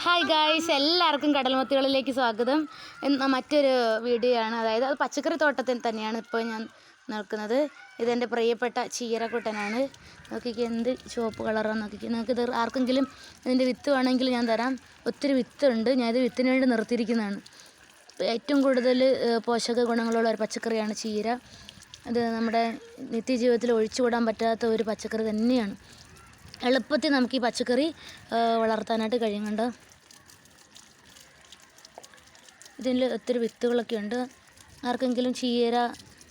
Hi guys, എല്ലാവർക്കും കടൽമത്തികളിലേക്ക് സ്വാഗതം. മറ്റൊരു വീഡിയോ ആണ്. അതായത് അത് പച്ചക്കറി തോട്ടത്തിൽ തന്നെയാണ് ഇപ്പോൾ ഞാൻ നിൽക്കുന്നത്. ഇതെൻ്റെ പ്രിയപ്പെട്ട ചീരക്കുട്ടനാണ്. നോക്കിക്ക് എന്ത് ചുവപ്പ് കളറാണ്. നോക്കിക്ക്, നിങ്ങൾക്കിത് ആർക്കെങ്കിലും ഇതിൻ്റെ വിത്ത് വേണമെങ്കിൽ ഞാൻ തരാം. ഒത്തിരി വിത്തുണ്ട്. ഞാനിത് വിത്തിന് വേണ്ടി നിർത്തിയിരിക്കുന്നതാണ്. ഏറ്റവും കൂടുതൽ പോഷക ഗുണങ്ങളുള്ള ഒരു പച്ചക്കറിയാണ് ചീര. അത് നമ്മുടെ നിത്യജീവിതത്തിൽ ഒഴിച്ചുകൂടാൻ പറ്റാത്ത ഒരു പച്ചക്കറി തന്നെയാണ്. എളുപ്പത്തിൽ നമുക്ക് ഈ പച്ചക്കറി വളർത്താനായിട്ട് കഴിയുന്നുണ്ട്. ഇതിൽ ഒത്തിരി വിത്തുകളൊക്കെ ഉണ്ട്. ആർക്കെങ്കിലും ചീര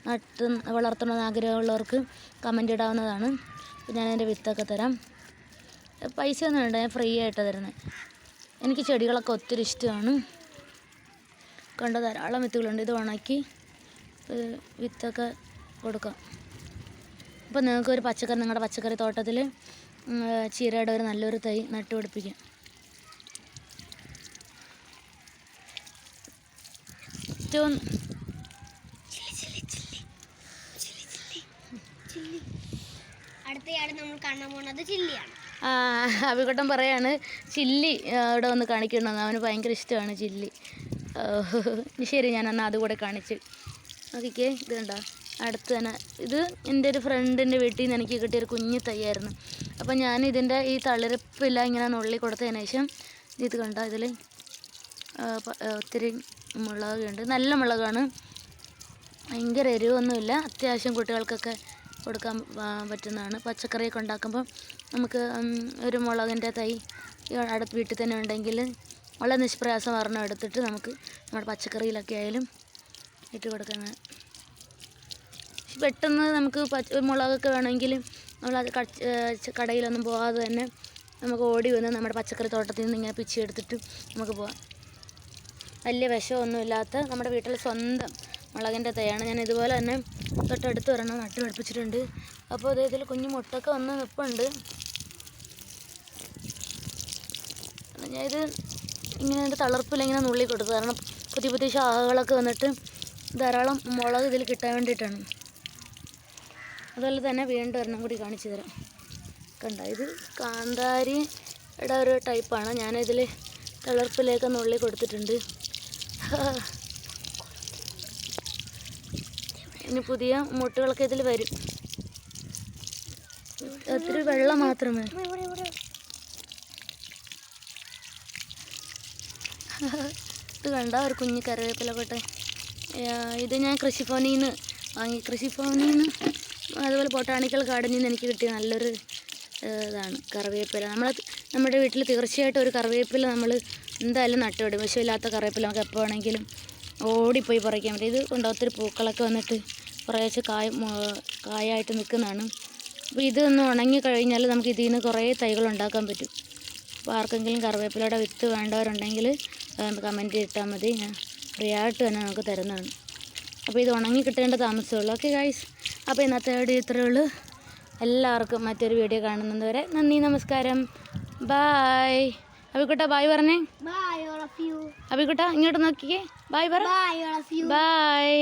നട്ട് വളർത്തണമെന്ന് ആഗ്രഹമുള്ളവർക്ക് കമൻ്റ് ഇടാവുന്നതാണ്. ഞാനതിൻ്റെ വിത്തൊക്കെ തരാം. പൈസ ഒന്നും വേണ്ട, ഞാൻ ഫ്രീ ആയിട്ടാണ് തരുന്നത്. എനിക്ക് ചെടികളൊക്കെ ഒത്തിരി ഇഷ്ടമാണ്. കണ്ട ധാരാളം വിത്തുകളുണ്ട്. ഇത് ഉണക്കി വിത്തൊക്കെ കൊടുക്കാം. അപ്പോൾ നിങ്ങൾക്കൊരു പച്ചക്കറി, നിങ്ങളുടെ പച്ചക്കറി തോട്ടത്തിൽ ചീരയുടെ ഒരു നല്ലൊരു തൈ നട്ടുപിടിപ്പിക്കാം. ഏറ്റവും അടുത്തയാൾ നമ്മൾ കാണാൻ പോകുന്നത് ചില്ലിയാണ്. അഭികുട്ടൻ പറയാണ് ചില്ലി ഇവിടെ വന്ന് കാണിക്കണമെന്ന്. അവന് ഭയങ്കര ഇഷ്ടമാണ് ചില്ലി. ശരി, ഞാൻ എന്നാൽ അതുകൂടെ കാണിച്ച് നോക്കിക്കേ. ഇത് കണ്ടോ, അടുത്ത് തന്നെ. ഇത് എൻ്റെ ഒരു ഫ്രണ്ടിൻ്റെ വീട്ടിൽ നിന്ന് എനിക്ക് കിട്ടിയൊരു കുഞ്ഞു തൈയായിരുന്നു. അപ്പം ഞാൻ ഇതിൻ്റെ ഈ തളിർപ്പില്ല ഇങ്ങനെ നുള്ളി കൊടുത്തതിന് ശേഷം ഇത് കണ്ടോ, ഇതിൽ ഒത്തിരി മുളകുണ്ട്. നല്ല മുളകാണ്, ഭയങ്കര എരിവൊന്നുമില്ല. അത്യാവശ്യം കുട്ടികൾക്കൊക്കെ കൊടുക്കാൻ പറ്റുന്നതാണ്. പച്ചക്കറിയൊക്കെ ഉണ്ടാക്കുമ്പോൾ നമുക്ക് ഒരു മുളകിൻ്റെ തൈ അടുത്ത് വീട്ടിൽ തന്നെ ഉണ്ടെങ്കിൽ വളരെ നിഷ്പ്രയാസം ഒരെണ്ണം എടുത്തിട്ട് നമുക്ക് നമ്മുടെ പച്ചക്കറിയിലൊക്കെ ആയാലും ഇട്ട് കൊടുക്കുന്നത്. പെട്ടെന്ന് നമുക്ക് മുളകൊക്കെ വേണമെങ്കിൽ നമ്മളത് കടയിലൊന്നും പോകാതെ തന്നെ നമുക്ക് ഓടി വന്ന് നമ്മുടെ പച്ചക്കറി തോട്ടത്തിൽ നിന്ന് ഇങ്ങനെ പിച്ചെടുത്തിട്ട് നമുക്ക് പോകാം. വലിയ വിഷമൊന്നുമില്ലാത്ത നമ്മുടെ വീട്ടിൽ സ്വന്തം മുളകിൻ്റെ തൈയാണ്. ഞാൻ ഇതുപോലെ തന്നെ തൊട്ടടുത്ത് ഒരെണ്ണം നട്ട് പിടിപ്പിച്ചിട്ടുണ്ട്. അപ്പോൾ അദ്ദേഹത്തിൽ കുഞ്ഞു മുട്ടൊക്കെ വന്ന് നിൽപ്പുണ്ട്. ഞാനിത് ഇങ്ങനെ എൻ്റെ തളർപ്പിൽ ഇങ്ങനെ നുള്ളി കൊടുത്തു, കാരണം പുതിയ പുതിയ ശാഖകളൊക്കെ വന്നിട്ട് ധാരാളം മുളക് ഇതിൽ കിട്ടാൻ വേണ്ടിയിട്ടാണ്. അതുപോലെ തന്നെ വീണ്ടും ഒരെണ്ണം കൂടി കാണിച്ചു തരാം. കണ്ട, ഇത് കാന്താരിയുടെ ഒരു ടൈപ്പാണ്. ഞാനിതിൽ തളർപ്പിലേക്ക് നുള്ളി കൊടുത്തിട്ടുണ്ട്. ഇനി പുതിയ മുട്ടുകളൊക്കെ ഇതിൽ വരും. ഒത്തിരി വെള്ളം മാത്രമേ. ഇത് കണ്ട ഒരു കുഞ്ഞ് കറിവേപ്പില കൊട്ടെ. ഇത് ഞാൻ കൃഷിഭവനിൽ നിന്ന് വാങ്ങി. കൃഷിഭവനിൽ നിന്ന് അതുപോലെ ബൊട്ടാണിക്കൽ ഗാർഡനിൽ നിന്ന് എനിക്ക് കിട്ടിയ നല്ലൊരു ഇതാണ് കറിവേപ്പില. നമ്മുടെ വീട്ടിൽ തീർച്ചയായിട്ടും ഒരു കറിവേപ്പില നമ്മൾ എന്തായാലും നട്ടുപിടും. വിഷമില്ലാത്ത കറിവേപ്പില നമുക്ക് എപ്പോൾ വേണമെങ്കിലും ഓടിപ്പോയി പറിക്കാൻ പറ്റും. ഇത് കൊണ്ട് ഒത്തിരി പൂക്കളൊക്കെ വന്നിട്ട് കുറേശ്ശെ കായായിട്ട് നിൽക്കുന്നതാണ്. അപ്പോൾ ഇതൊന്ന് ഉണങ്ങി കഴിഞ്ഞാൽ നമുക്ക് ഇതിൽ നിന്ന് കുറേ തൈകൾ ഉണ്ടാക്കാൻ പറ്റും. അപ്പോൾ ആർക്കെങ്കിലും കറിവേപ്പിലയുടെ വിത്ത് വേണ്ടവരുണ്ടെങ്കിൽ കമൻറ്റ് ഇട്ടാൽ മതി. ഞാൻ ഫ്രീ ആയിട്ട് തന്നെ നമുക്ക് തരുന്നതാണ്. അപ്പോൾ ഇത് ഉണങ്ങി കിട്ടേണ്ട താമസമുള്ളൂ. ഓക്കെ ഗൈസ്, അപ്പോൾ ഇന്നത്തെ വീഡിയോ ഇത്രയേ ഉള്ളൂ. എല്ലാവർക്കും മറ്റൊരു വീഡിയോ കാണുന്നത് വരെ നന്ദി, നമസ്കാരം, ബായ്. അഭികുട്ട ബായ് പറഞ്ഞേ. അഭികുട്ട ഇങ്ങോട്ട് നോക്കിക്കേ, ബായ് പറ. ബായ്.